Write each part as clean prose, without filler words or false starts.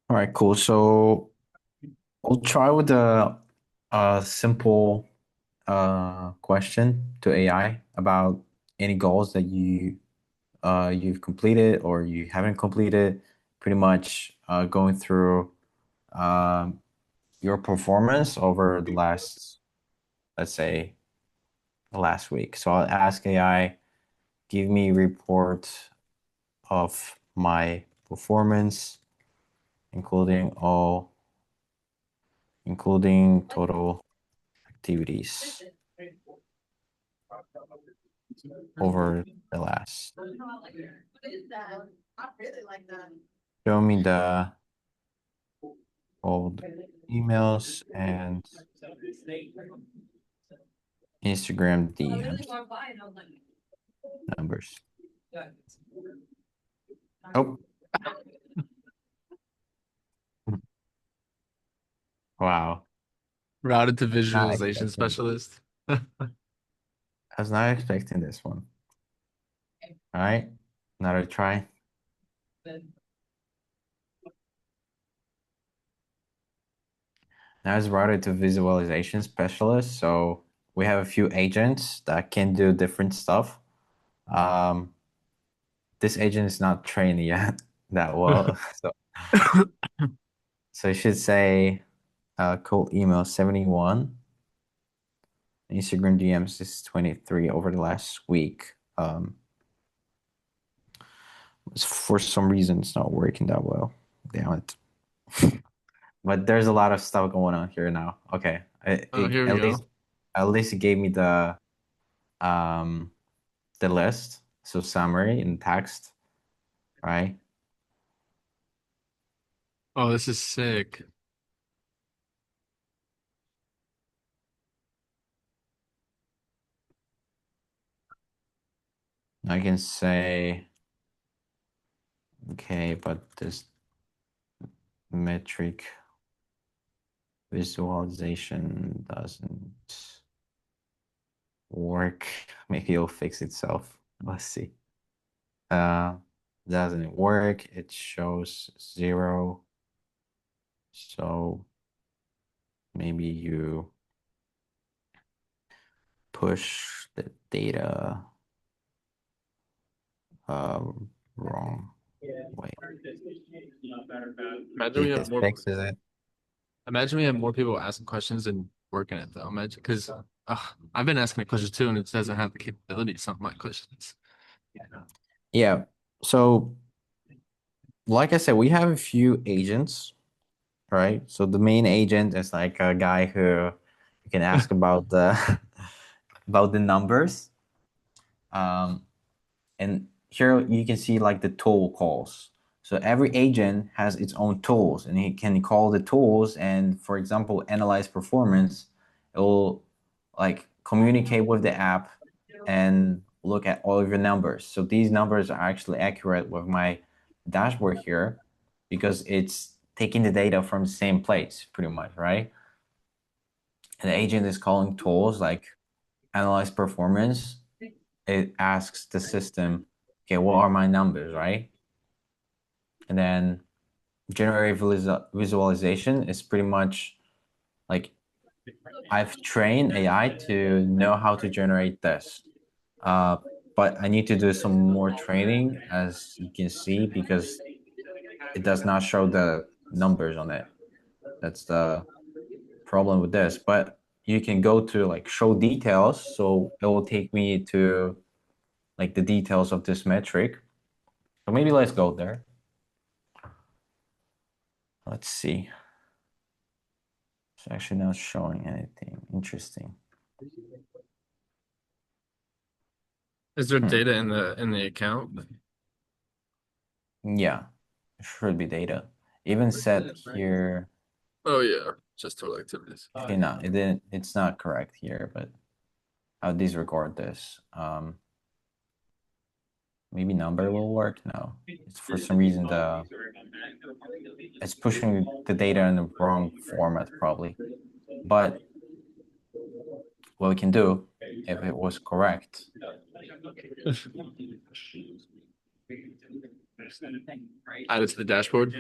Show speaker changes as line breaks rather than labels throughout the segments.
All right, cool. So we'll try with a simple question to AI about any goals that you've completed or you haven't completed. Pretty much going through um, your performance over the last, let's say, the last week. So I'll ask AI, give me a report of my performance, including including total activities over the last. Show me the old emails and Instagram DMs numbers. Oh, wow.
Routed to
Not
visualization
expecting.
specialist.
I was not expecting this one. All right, another try. Now it's routed to visualization specialist. So we have a few agents that can do different stuff. Um, this agent is not trained yet that well. So I should say cold email 71. Instagram DMs is 23 over the last week. For some reason, it's not working that well. Damn it. But there's a lot of stuff going on here now. Okay.
Oh, here we go.
At least it gave me um the list. So summary in text, right?
Oh, this is sick.
I can say, okay, but this metric visualization doesn't work. Maybe it'll fix itself. Let's see. Uh, doesn't work. It shows 0. So maybe you push the data wrong way.
Imagine we
If
have
this
more.
fixes it.
Imagine we have more people asking questions and working it though. Imagine because I've been asking it questions too, and it doesn't have the capability of some of my questions.
Yeah. So like I said, we have a few agents, right? So the main agent is like a guy who you can ask about the about the numbers. Um, and here you can see like the tool calls. So every agent has its own tools and he can call the tools and for example, analyze performance. It will like communicate with the app and look at all of your numbers. So these numbers are actually accurate with my dashboard here because it's taking the data from the same place pretty much, right? And the agent is calling tools like analyze performance. It asks the system, okay, what are my numbers, right? And then generate visualization is pretty much like I've trained AI to know how to generate this. Uh, but I need to do some more training, as you can see, because it does not show the numbers on it. That's the problem with this. But you can go to like show details, so it will take me to like the details of this metric. So maybe let's go there. Let's see. It's actually not showing anything interesting.
Is there
Hmm.
data in the account?
Yeah, it should be data. Even set here.
Oh yeah, just total activities.
Actually, no, it didn't. It's not correct here, but I'll disregard this. Maybe number will work. No, it's for some reason it's pushing the data in the wrong format probably. But what we can do, if it was correct,
Add it to the dashboard.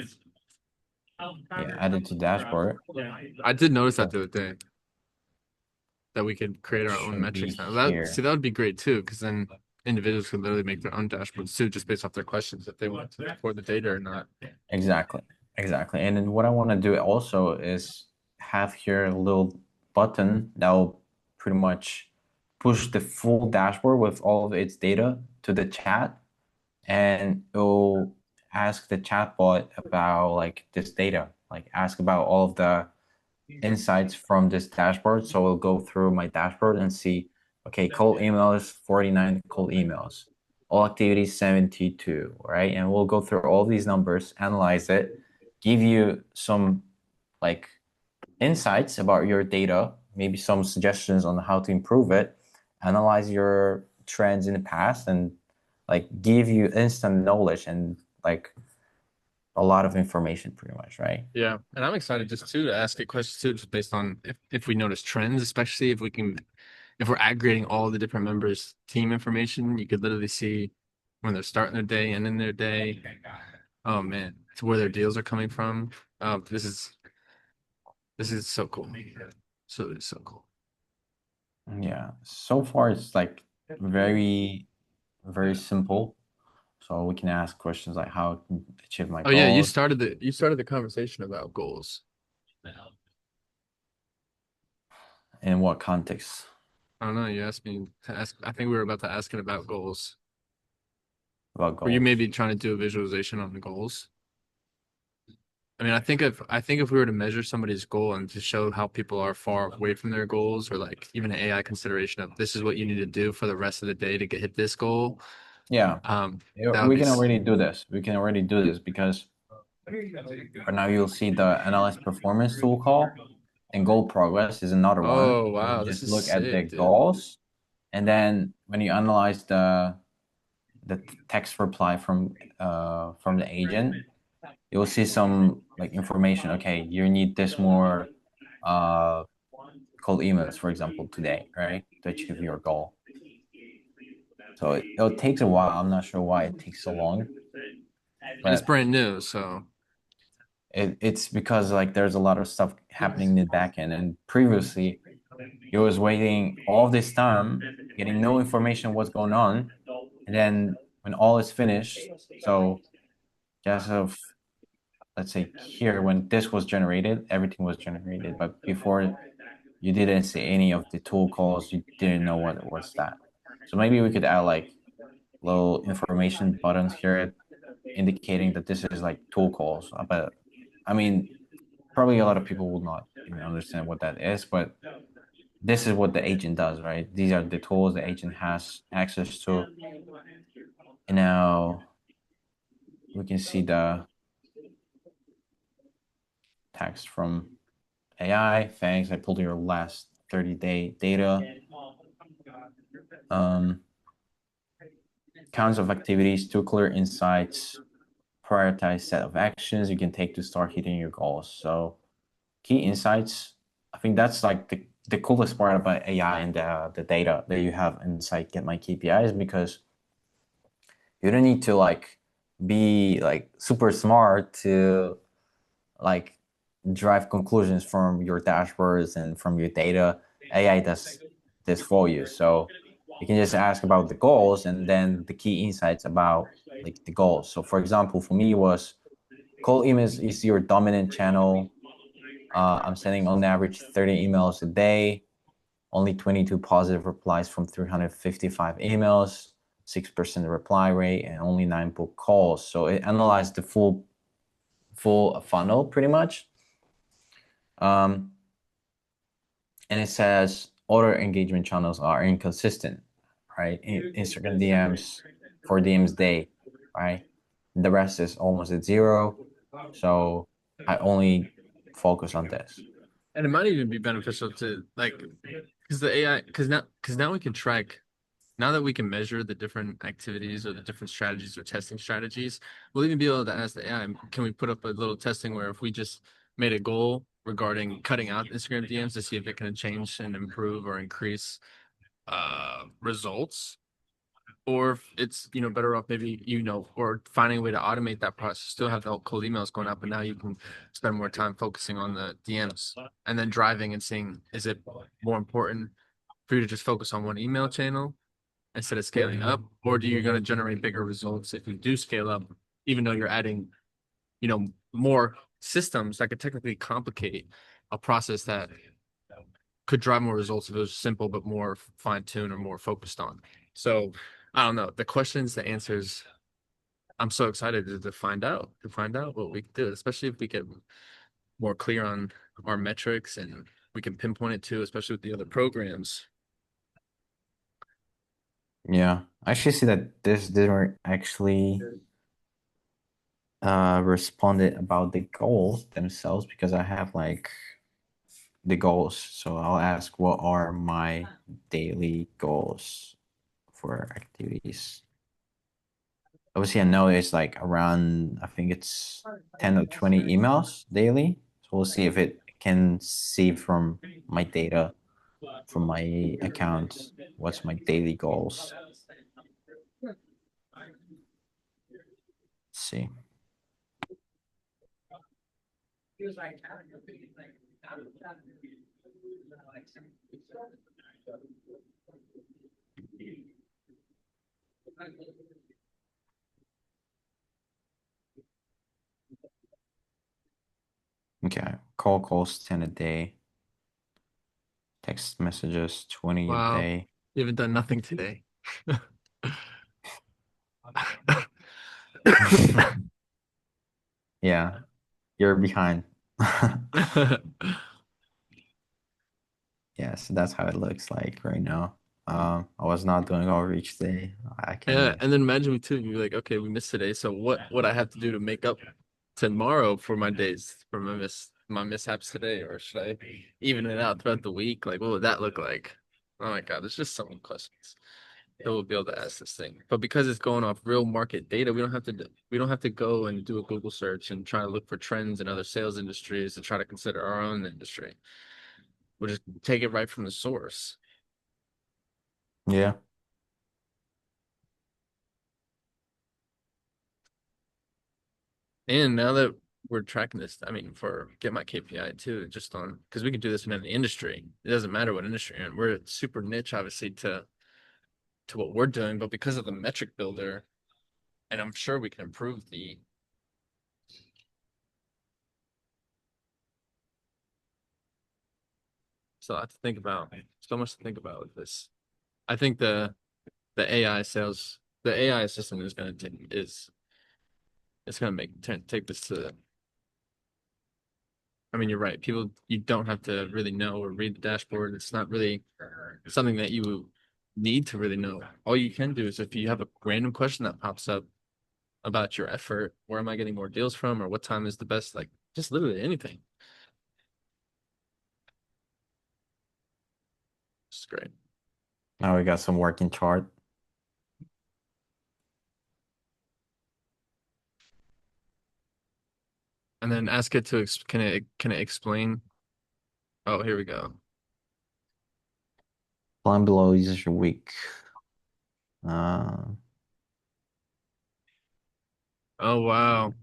Yeah, add it to dashboard.
I did notice that
So
the other day that we could create
it
our own
should be
metrics now. That see
here.
that would be great too, because then individuals could literally make their own dashboards too, just based off their questions if they want to record the data or not.
Exactly. Exactly. And then what I want to do also is have here a little button that will pretty much push the full dashboard with all of its data to the chat, and it will ask the chatbot about like this data, like ask about all of the insights from this dashboard. So we'll go through my dashboard and see, okay, cold emails, 49 cold emails, all activities 72, right? And we'll go through all these numbers, analyze it, give you some like insights about your data, maybe some suggestions on how to improve it, analyze your trends in the past, and like give you instant knowledge and like a lot of information pretty much, right?
Yeah, and I'm excited just too to ask it questions too, just based on if we notice trends, especially if we can if we're aggregating all the different members' team information, you could literally see when they're starting their day, ending their day. Oh man, to where their deals are coming from. This is so cool. So it's so cool.
Yeah, so far it's like very, very simple. So we can ask questions like how I can achieve my
Oh yeah,
goals.
you started the conversation about goals.
In what context
I don't know. You asked me to ask. I think we were about to ask it about goals.
about
Were you
goals?
maybe trying to do a visualization on the goals? I mean, I think if we were to measure somebody's goal and to show how people are far away from their goals, or like even an AI consideration of this is what you need to do for the rest of the day to get hit this goal,
Yeah, yeah,
that would
we
be
can already do this. We can already do this because right now you'll see the analyze performance tool call, and goal progress is another one.
Oh
You
wow, this
just
is
look at the
sick, dude.
goals, and then when you analyze the text reply from the agent, you'll see some like information. Okay, you need this more uh cold emails, for example, today, right, to achieve your goal. So it takes a while. I'm not sure why it takes so long,
And it's
but
brand new, so
it's because like there's a lot of stuff happening in the back end, and previously you was waiting all this time, getting no information what's going on, and then when all is finished, so just of let's say here when this was generated, everything was generated, but before you didn't see any of the tool calls, you didn't know what was that. So maybe we could add like little information buttons here indicating that this is like tool calls. But I mean, probably a lot of people will not even understand what that is, but this is what the agent does, right? These are the tools the agent has access to. And now we can see the text from AI. Thanks. I pulled your last 30-day data. Um, Counts of activities, two clear insights, prioritize set of actions you can take to start hitting your goals. So key insights, I think that's like the coolest part about AI and the data that you have inside Get My KPIs, because you don't need to like be like super smart to like drive conclusions from your dashboards and from your data. AI does this for you. So you can just ask about the goals and then the key insights about like the goals. So for example, for me was cold emails is your dominant channel. I'm sending on average 30 emails a day, only 22 positive replies from 355 emails, 6% reply rate, and only 9 book calls. So it analyzed the full funnel pretty much. Um, and it says other engagement channels are inconsistent, right? Instagram DMs, for DMs day, right? The rest is almost at zero. So I only focus on this.
and it might even be beneficial to like because the AI because now we can track now that we can measure the different activities or the different strategies or testing strategies, we'll even be able to ask the AI, can we put up a little testing where if we just made a goal regarding cutting out Instagram DMs to see if it can change and improve or increase results, or if it's, better off maybe, or finding a way to automate that process, still have the whole cold emails going out, but now you can spend more time focusing on the DMs and then driving and seeing, is it more important for you to just focus on one email channel instead of scaling up, or do you going to generate bigger results if you do scale up, even though you're adding, more systems that could technically complicate a process that could drive more results if it was simple but more fine-tuned or more focused on. So I don't know. The questions, the answers, I'm so excited to find out what we can do, especially if we get more clear on our metrics and we can pinpoint it too, especially with the other programs.
Yeah. I actually see that this didn't actually responded about the goals themselves because I have like the goals. So I'll ask what are my daily goals for activities. Obviously, I know it's like around, I think it's 10 or 20 emails daily. So we'll see if it can see from my data, from my account, what's my daily goals. Let's see. Okay, call calls 10 a day, text messages 20 a
Wow.
day.
You haven't done nothing today.
Yeah, you're behind. Yeah, so that's how it looks like right now. I was not doing outreach today. I
Yeah,
can,
and then imagine me too. You're like, okay, we missed today, so what would I have to do to make up tomorrow for my days, for my mishaps today, or should I even it out throughout the week? Like, what would that look like? Oh my God, there's just so many questions that we'll be able to ask this thing. But because it's going off real market data, we don't have to go and do a Google search and try to look for trends in other sales industries to try to consider our own industry. We'll just take it right from the source.
yeah.
And now that we're tracking this, I mean, for get my KPI too, just on because we can do this in any industry. It doesn't matter what industry you're in. We're super niche, obviously, to what we're doing, but because of the metric builder, and I'm sure we can improve the. So I have to think about so much to think about with this. I think the AI sales, the AI assistant is going to take is it's going to take this to. I mean, you're right. People, you don't have to really know or read the dashboard. It's not really something that you need to really know. All you can do is if you have a random question that pops up about your effort, where am I getting more deals from, or what time is the best, like just literally anything. It's great.
Now we got some working chart.
And then ask it to can it explain? Oh, here we go.
Plan below is your week. Uh,
Oh wow,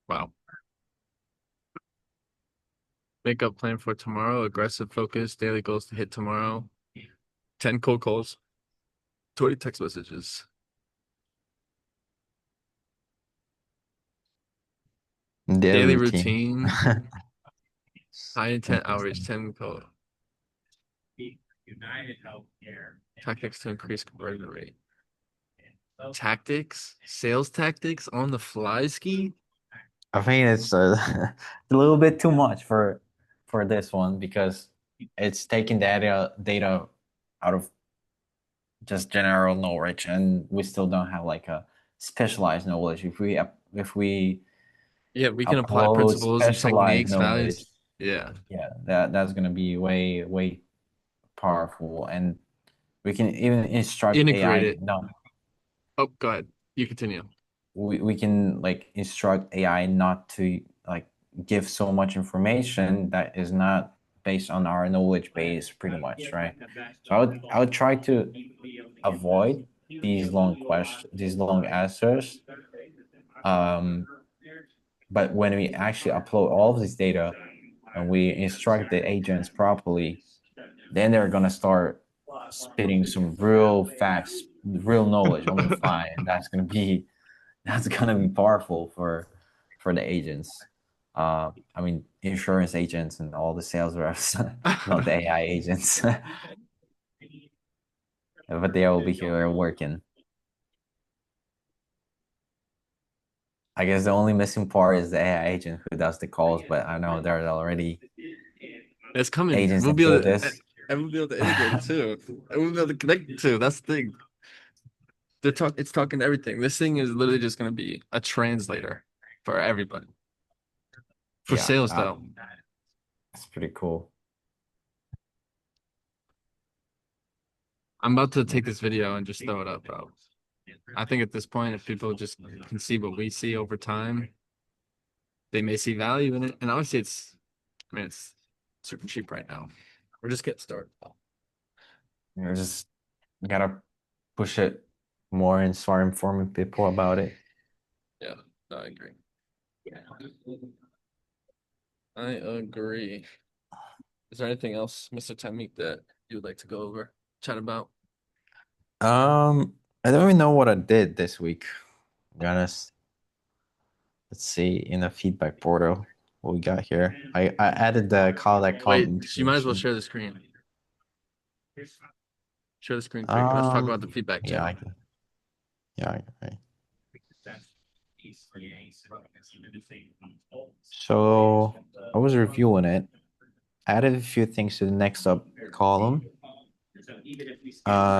wow. Makeup plan for tomorrow. Aggressive focus. Daily goals to hit tomorrow. 10 cold calls. 20 text messages.
daily
Daily
routine.
routine. High intent outreach. 10 call. Tactics to increase conversion rate. Tactics, sales tactics on the fly ski.
I think it's a little bit too much for this one because it's taking data out of just general knowledge, and we still don't have like a specialized knowledge. If we
Yeah, we can apply
upload
principles and
specialized
techniques,
knowledge,
values. Yeah.
yeah, that's gonna be way powerful, and we can even instruct
Integrate
AI.
it.
No,
Oh, go ahead. You continue.
we can like instruct AI not to like give so much information that is not based on our knowledge base, pretty much, right? So I would try to avoid these long questions, these long answers. Um, but when we actually upload all of this data and we instruct the agents properly, then they're gonna start spitting some real facts, real knowledge on the fly, and that's gonna be powerful for the agents. I mean, insurance agents and all the sales reps, not the AI agents, but they will be here working. I guess the only missing part is the AI agent who does the calls, but I know there are already
It's coming.
agents
We'll
that
be
do
able to,
this.
and we'll be able to integrate it too. And we'll be able to connect it too. That's the thing. It's talking everything. This thing is literally just gonna be a translator for everybody. For
Yeah,
sales though.
that's pretty cool.
I'm about to take this video and just throw it up, bro. I think at this point, if people just can see what we see over time, they may see value in it. And obviously I mean it's super cheap right now. We're just getting started.
You just gotta push it more and start informing people about it.
Yeah, I agree. I agree. Is there anything else, Mr. Temik, that you would like to go over, chat about?
I don't even know what I did this week, to be honest. Let's see in the feedback portal what we got here. I added the call that
Wait,
comp
you might as well
integration.
share the screen. Share the screen quick. Let's talk
Um,
about the feedback
yeah,
channel.
okay. So I was reviewing it, added a few things to the next up column.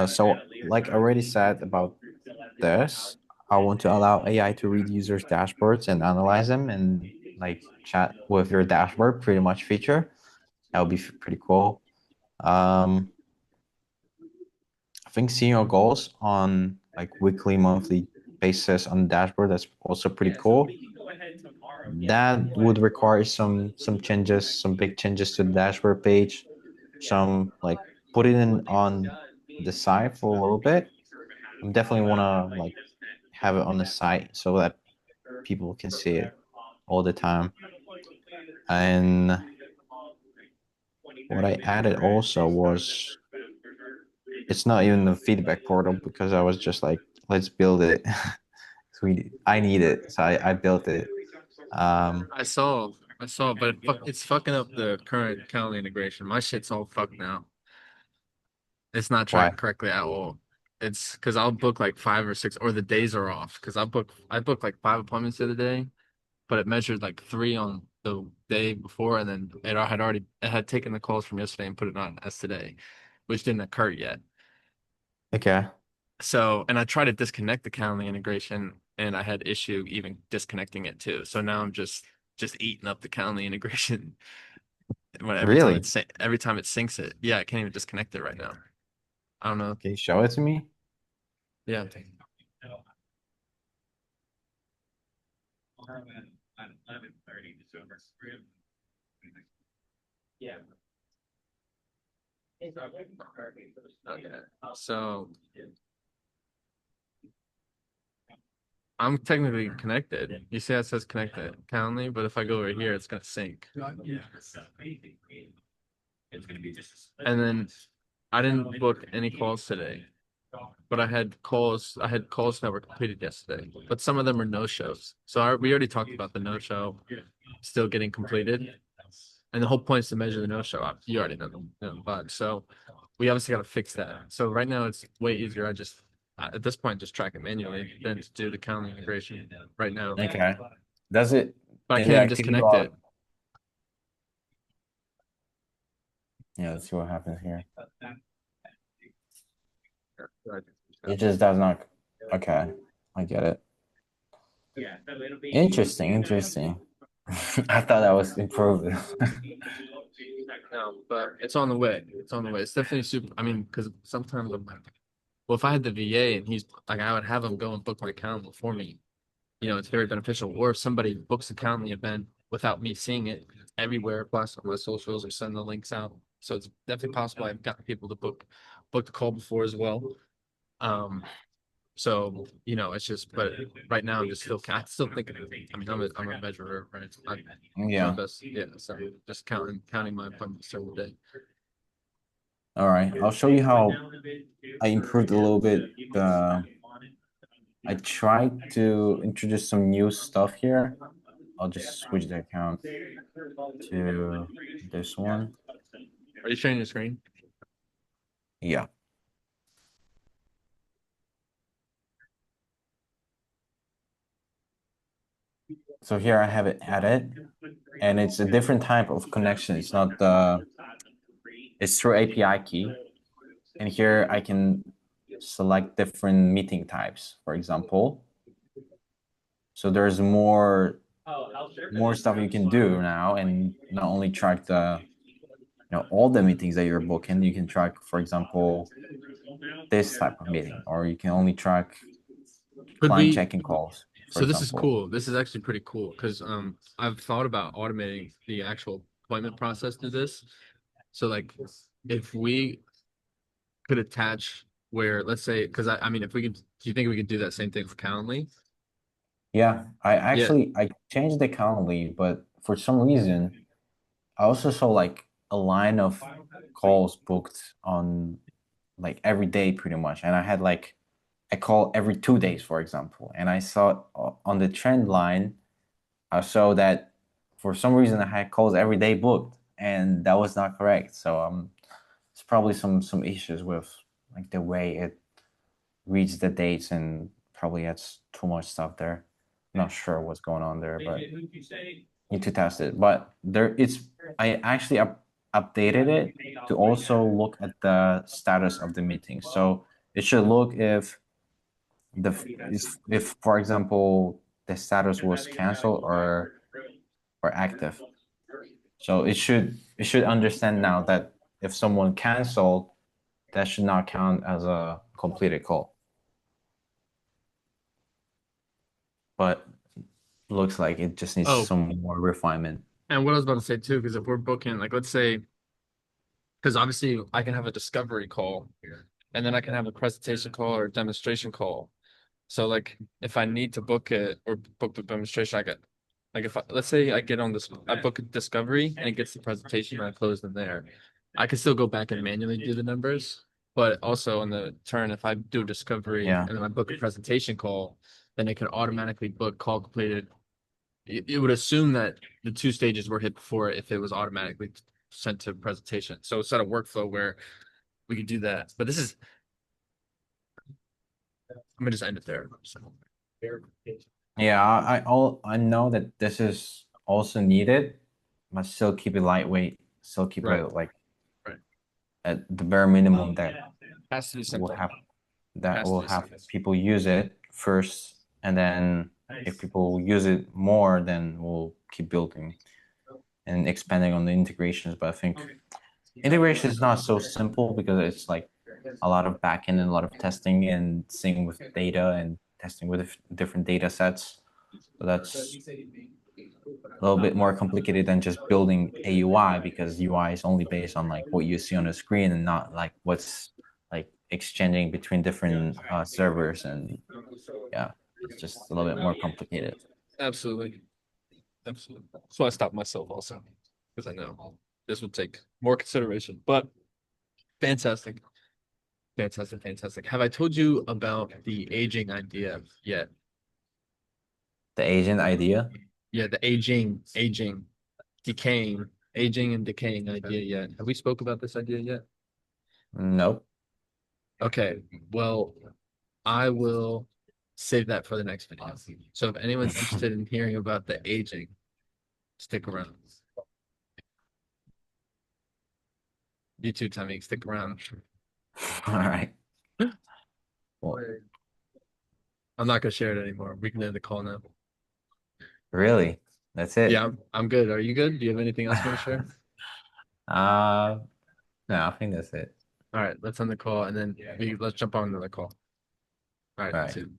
So like I already said about this, I want to allow AI to read users' dashboards and analyze them and like chat with your dashboard pretty much feature. That would be pretty cool. Um, I think seeing your goals on like weekly, monthly basis on the dashboard, that's also pretty cool. That would require some changes, some big changes to the dashboard page, some like put it in on the side for a little bit. I definitely want to like have it on the site so that people can see it all the time. And what I added also was it's not even the feedback portal because I was just like, let's build it. I need it, so I built it. Um,
I saw, but it's fucking up the current Calendly integration. My shit's all fucked now. It's not
why?
tracking correctly at all. It's because I'll book like five or six, or the days are off. Because I booked like five appointments the other day, but it measured like three on the day before, and then it had taken the calls from yesterday and put it on as today, which didn't occur yet.
Okay,
So, and I tried to disconnect the Calendly integration, and I had issue even disconnecting it too. So now I'm just eating up the Calendly integration when
really?
every time it syncs it. Yeah, I can't even disconnect it right now. I don't know.
Can you show it to me?
Yeah. Okay. So I'm technically connected. You see how it says connected Calendly, but if I go over here, it's gonna sync. And then I didn't book any calls today, but I had calls that were completed yesterday, but some of them are no shows. So we already talked about the no show still getting completed. And the whole point is to measure the no show up. You already know the bug. So we obviously got to fix that. So right now it's way easier. I just at this point just track it manually than to do the counting integration right now.
Okay. Does it
But I
in the
can't even
activity
disconnect
log?
it.
Yeah, let's see what happens here.
Right.
It just does not. Okay, I get it. Interesting. I thought that was improved.
No, but it's on the way. It's on the way. It's definitely super. I mean, because sometimes I'm like, well, if I had the VA and he's like, I would have him go and book my account for me. You know, it's very beneficial. Or if somebody books a Calendly event without me seeing it everywhere, plus on my socials or send the links out. So it's definitely possible I've gotten people to book the call before as well. Um, so it's just, but right now I still think, I mean, I'm a measurer, right? I do my
Yeah.
best, yeah. So just counting my appointments during the day.
All right. I'll show you how I improved a little bit. I tried to introduce some new stuff here. I'll just switch the account to this one.
Are you sharing your screen?
Yeah. So here I have it added, and it's a different type of connection. It's not it's through API key. And here I can select different meeting types, for example. So there's more stuff you can do now, and not only track the all the meetings that you're booking. You can track, for example, this type of meeting, or you can only track
Could
client
we?
checking calls, for
So this is
example.
cool. This is actually pretty cool because I've thought about automating the actual appointment process to this. So like if we could attach where let's say because I mean if we could do you think we could do that same thing for Calendly?
Yeah,
Yeah.
I changed the Calendly, but for some reason I also saw like a line of calls booked on like every day pretty much, and I had like a call every 2 days, for example, and I saw on the trend line I saw that for some reason I had calls every day booked, and that was not correct. So it's probably some issues with like the way it reads the dates, and probably has too much stuff there. Not sure what's going on there, but need to test it. But there, it's I actually updated it to also look at the status of the meeting. So it should look if if for example the status was canceled or active. So it should understand now that if someone canceled, that should not count as a completed call. But looks like it just needs
Oh,
some more refinement.
and what I was about to say too, because if we're booking, like let's say, because obviously I can have a discovery call, and then I can have a presentation call or a demonstration call. So like if I need to book it or book the demonstration, I get like if let's say I get on this, I book a discovery and it gets the presentation and I close them there. I can still go back and manually do the numbers, but also on the turn, if I do discovery
Yeah.
and then I book a presentation call, then it can automatically book call completed. It would assume that the two stages were hit before if it was automatically sent to presentation. So set a workflow where we could do that. But this is, I'm gonna just end it there. So.
Yeah, I know that this is also needed, but still keep it lightweight, still keep
Right,
it like
right.
at the bare minimum that
Has to be
will
simple.
have that
Has to
will
be
have
simple.
people use it first, and then if people use it more, then we'll keep building and expanding on the integrations. But I think integration is not so simple because it's like a lot of backend and a lot of testing and seeing with data and testing with different data sets. So that's a little bit more complicated than just building a UI, because UI is only based on like what you see on the screen and not like what's like exchanging between different servers. And yeah, it's just a little bit more complicated.
Absolutely. Absolutely. So I stopped myself also because I know this would take more consideration. But fantastic. Fantastic. Fantastic. Have I told you about the aging idea yet?
The agent idea?
Yeah, the decaying, aging and decaying idea yet. Have we spoke about this idea yet?
Nope.
Okay. Well, I will save that for the next video. So if anyone's interested in hearing about the aging, stick around. You too, Tommy. Stick around.
All right. Well,
I'm not gonna share it anymore. We can end the call now.
really? That's
Yeah,
it?
I'm good. Are you good? Do you have anything else you want to share?
uh, no, I think that's it.
All right, let's end the call and then let's jump on another call. All right,
All right.
see you.